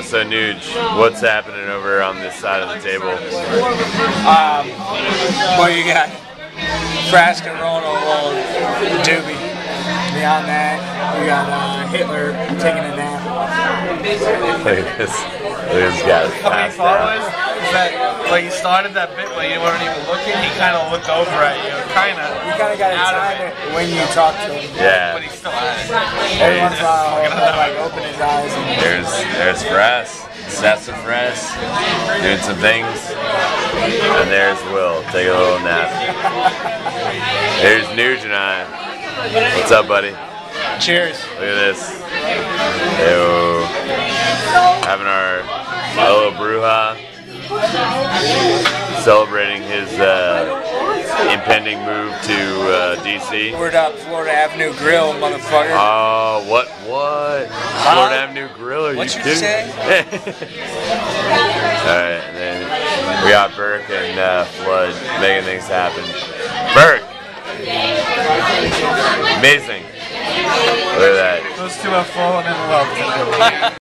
So Nuge, what's happening over on this side of the table? Well, you got Frasca rolling a little doobie. Beyond that, you got Hitler taking a nap. Look at this. Look at this guy. How many followers? That when you started that bit when you weren't even looking, he kind of looked over at you, You kind of got to time it when you talk to him. Yeah. but he's still at it. Every once in a while, he'll like open his eyes. And There's Frass. That's the Frass. Doing some things. And there's Will. Take a little nap. Here's Nuge and I. What's up, buddy? cheers. Look at this. Ew. Having our little bruja. Celebrating his impending move to DC. Word up, Florida Avenue Grill, motherfucker. Oh, what? Florida Avenue Grill, are What you you kidding? say? Alright, and then we got Burke and Flood making things happen. Burke! Amazing. Look at that. Those two have fallen in love together.